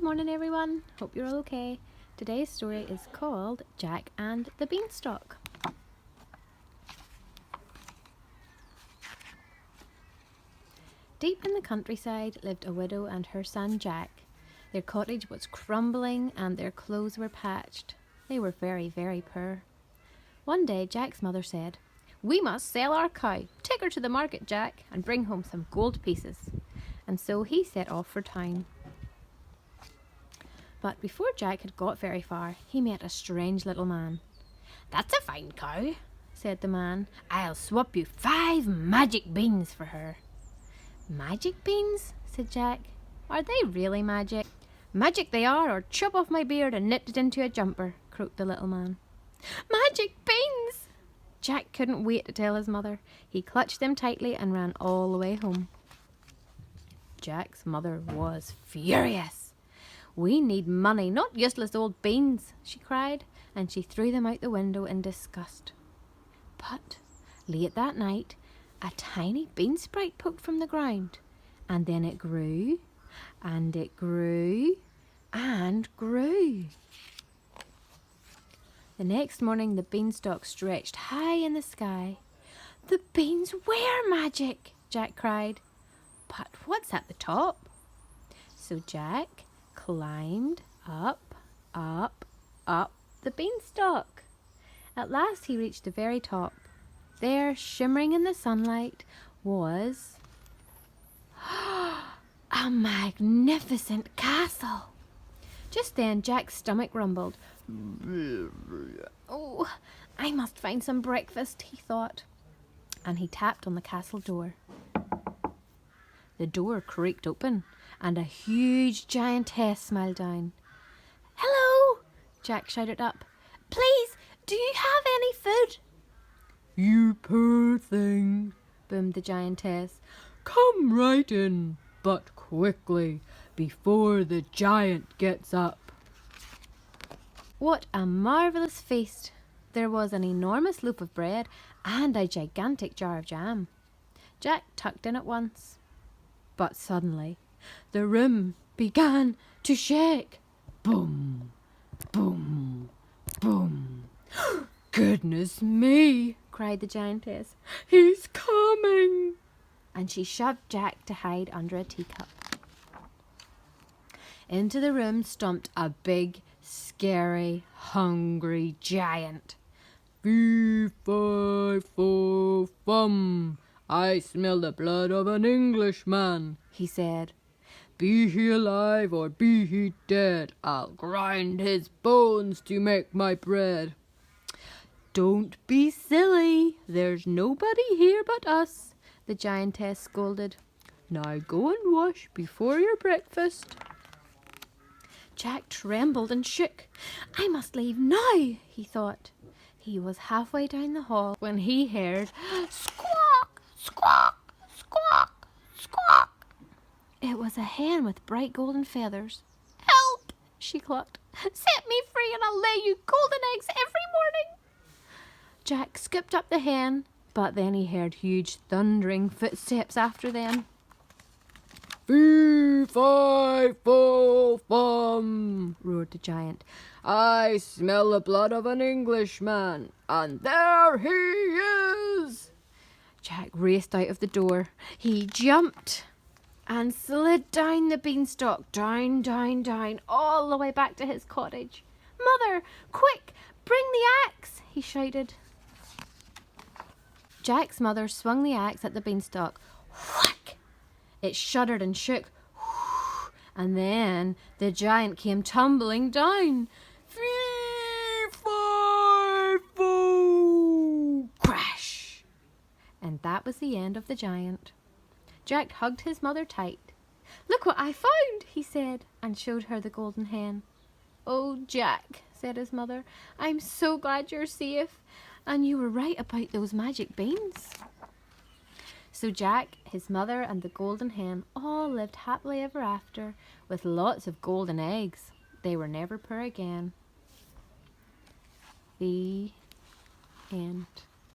morning everyone, hope you're all okay. Today's story is called Jack and the Beanstalk. Deep in the countryside lived a widow and her son Jack. Their cottage was crumbling and their clothes were patched. They were very, very poor. One day Jack's mother said, "We must sell our cow. Take her to the market, Jack, and bring home some gold pieces." And so he set off for town. But before Jack had got very far, he met a strange little man. "That's a fine cow," said the man. "I'll swap you 5 magic beans for her." "Magic beans?" said Jack. "Are they really magic?" "Magic they are, or chop off my beard and knit it into a jumper," croaked the little man. "Magic beans!" Jack couldn't wait to tell his mother. He clutched them tightly and ran all the way home. Jack's mother was furious. "We need money, not useless old beans," she cried, and she threw them out the window in disgust. But late that night, a tiny bean sprout poked from the ground, and then it grew, and it grew, and grew. The next morning, the beanstalk stretched high in the sky. "The beans were magic!" Jack cried. "But what's at the top?" So Jack climbed up, up, up the beanstalk. At last he reached the very top. There, shimmering in the sunlight, was a magnificent castle. Just then Jack's stomach rumbled. "Oh, I must find some breakfast," he thought, and he tapped on the castle door. The door creaked open, and a huge giantess smiled down. "Hello!" Jack shouted up. "Please, do you have any food?" "You poor thing," boomed the giantess. "Come right in, but quickly, before the giant gets up." What a marvellous feast! There was an enormous loaf of bread and a gigantic jar of jam. Jack tucked in at once. But suddenly, the room began to shake. Boom, boom, boom. "Goodness me!" cried the giantess. "He's coming!" And she shoved Jack to hide under a teacup. Into the room stomped a big, scary, hungry giant. "Fee, fi, fo, fum. I smell the blood of an Englishman," he said. "Be he alive or be he dead, I'll grind his bones to make my bread." "Don't be silly. There's nobody here but us," the giantess scolded. "Now go and wash before your breakfast." Jack trembled and shook. "I must leave now," he thought. He was halfway down the hall when he heard squawk, squawk, squawk, squawk. It was a hen with bright golden feathers. "Help!" she clucked. "Set me free and I'll lay you golden eggs every morning." Jack scooped up the hen, but then he heard huge thundering footsteps after them. "Fee, fi, fo, fum," roared the giant. "I smell the blood of an Englishman, and there he is!" Jack raced out of the door. He jumped and slid down the beanstalk, down, down, down, all the way back to his cottage. "Mother, quick, bring the axe!" he shouted. Jack's mother swung the axe at the beanstalk. Whack! It shuddered and shook, and then the giant came tumbling down. "Fee, fi, fo!" Crash! And that was the end of the giant. Jack hugged his mother tight. "Look what I found," he said, and showed her the golden hen. "Oh, Jack," said his mother, "I'm so glad you're safe, and you were right about those magic beans." So Jack, his mother, and the golden hen all lived happily ever after with lots of golden eggs. They were never poor again. The end.